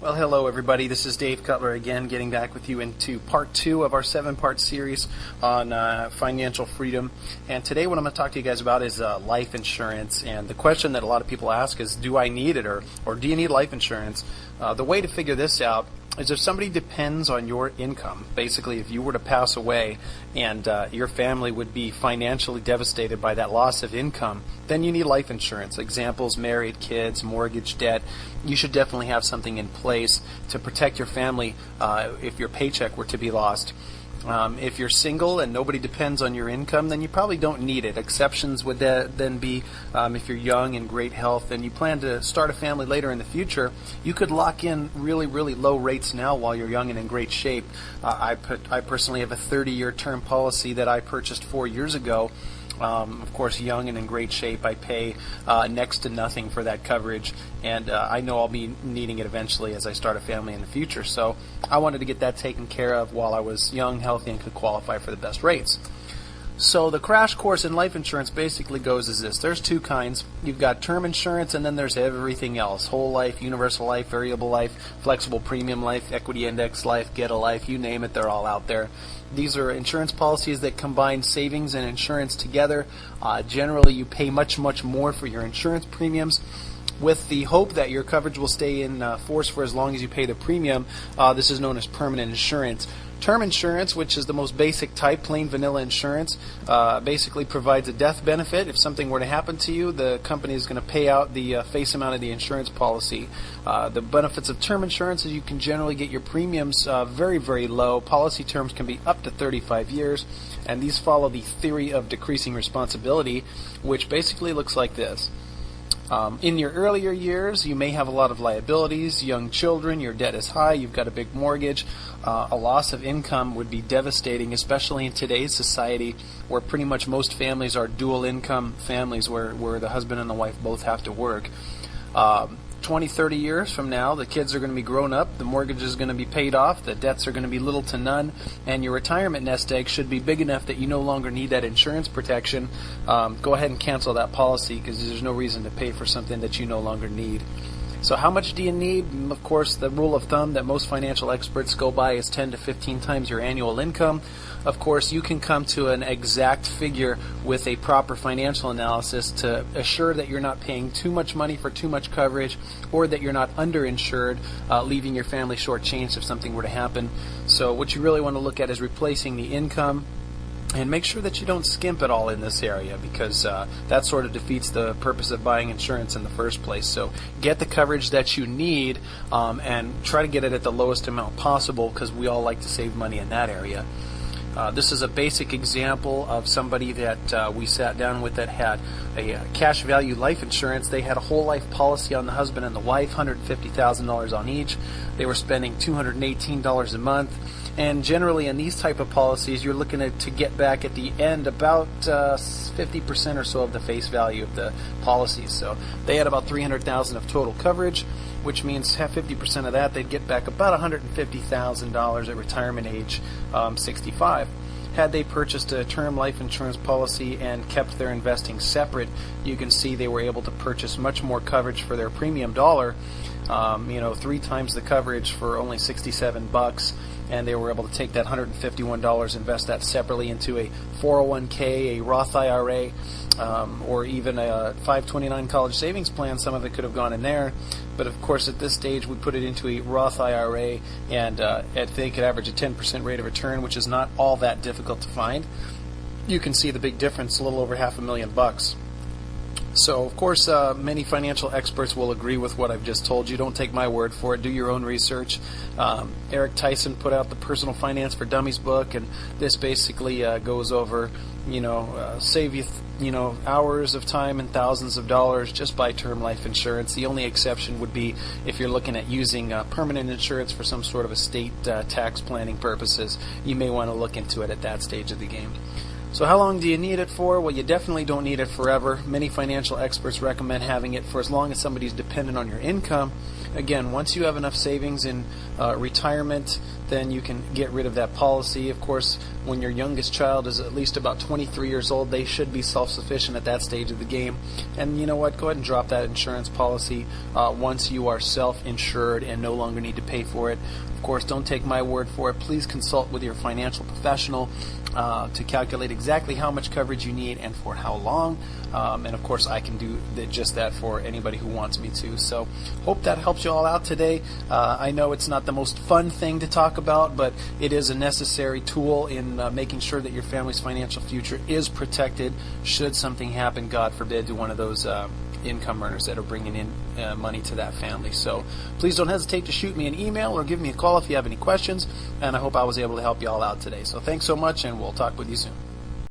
Well, hello everybody. This is Dave Cutler again, getting back with you into part 2 of our 7-part series on financial freedom. And today what I'm going to talk to you guys about is life insurance. And the question that a lot of people ask is, do I need it, or do you need life insurance? The way to figure this out is if somebody depends on your income. Basically, if you were to pass away and your family would be financially devastated by that loss of income, then you need life insurance. Examples: married, kids, mortgage debt. You should definitely have something in place to protect your family if your paycheck were to be lost. If you're single and nobody depends on your income, then you probably don't need it. Exceptions would then be if you're young and great health and you plan to start a family later in the future, you could lock in really, really low rates now while you're young and in great shape. I personally have a 30-year term policy that I purchased 4 years ago. Of course, young and in great shape. I pay next to nothing for that coverage, and I know I'll be needing it eventually as I start a family in the future. So I wanted to get that taken care of while I was young, healthy, and could qualify for the best rates. So the crash course in life insurance basically goes as this. There's two kinds. You've got term insurance, and then there's everything else: whole life, universal life, variable life, flexible premium life, equity index life, get a life, you name it, they're all out there. These are insurance policies that combine savings and insurance together. Generally, you pay much, much more for your insurance premiums, with the hope that your coverage will stay in force for as long as you pay the premium. This is known as permanent insurance. Term insurance, which is the most basic type, plain vanilla insurance, basically provides a death benefit. If something were to happen to you, the company is going to pay out the face amount of the insurance policy. The benefits of term insurance is you can generally get your premiums very, very low. Policy terms can be up to 35 years, and these follow the theory of decreasing responsibility, which basically looks like this. In your earlier years, you may have a lot of liabilities, young children, your debt is high, you've got a big mortgage. A loss of income would be devastating, especially in today's society where pretty much most families are dual income families where the husband and the wife both have to work. 20, 30 years from now, the kids are going to be grown up, the mortgage is going to be paid off, the debts are going to be little to none, and your retirement nest egg should be big enough that you no longer need that insurance protection. Go ahead and cancel that policy, because there's no reason to pay for something that you no longer need. So how much do you need? Of course, the rule of thumb that most financial experts go by is 10 to 15 times your annual income. Of course, you can come to an exact figure with a proper financial analysis to assure that you're not paying too much money for too much coverage, or that you're not underinsured, leaving your family shortchanged if something were to happen. So what you really want to look at is replacing the income, and make sure that you don't skimp at all in this area, because that sort of defeats the purpose of buying insurance in the first place. So get the coverage that you need, and try to get it at the lowest amount possible, because we all like to save money in that area. This is a basic example of somebody that we sat down with that had a cash value life insurance. They had a whole life policy on the husband and the wife, $150,000 on each. They were spending $218 a month. And generally in these type of policies, you're looking to get back at the end about 50% or so of the face value of the policies. So they had about $300,000 of total coverage, which means 50% of that, they'd get back about $150,000 at retirement age 65. Had they purchased a term life insurance policy and kept their investing separate, you can see they were able to purchase much more coverage for their premium dollar. 3 times the coverage for only $67, and they were able to take that $151, invest that separately into a 401k, a Roth IRA, or even a 529 college savings plan. Some of it could have gone in there, but of course at this stage we put it into a Roth IRA, and they could average a 10% rate of return, which is not all that difficult to find. You can see the big difference, a little over $500,000. So, of course, many financial experts will agree with what I've just told you. Don't take my word for it. Do your own research. Eric Tyson put out the Personal Finance for Dummies book, and this basically goes over, save you, hours of time and thousands of dollars just by term life insurance. The only exception would be if you're looking at using permanent insurance for some sort of estate tax planning purposes. You may want to look into it at that stage of the game. So how long do you need it for? Well, you definitely don't need it forever. Many financial experts recommend having it for as long as somebody's dependent on your income. Again, once you have enough savings in retirement, then you can get rid of that policy. Of course, when your youngest child is at least about 23 years old, they should be self-sufficient at that stage of the game. And you know what? Go ahead and drop that insurance policy once you are self-insured and no longer need to pay for it. Of course, don't take my word for it. Please consult with your financial professional to calculate exactly how much coverage you need and for how long. And of course, I can do just that for anybody who wants me to. So hope that helps you all out today. I know it's not the most fun thing to talk about, but it is a necessary tool in making sure that your family's financial future is protected should something happen, God forbid, to one of those income earners that are bringing in money to that family. So please don't hesitate to shoot me an email or give me a call if you have any questions, and I hope I was able to help you all out today. So thanks so much, and we'll talk with you soon.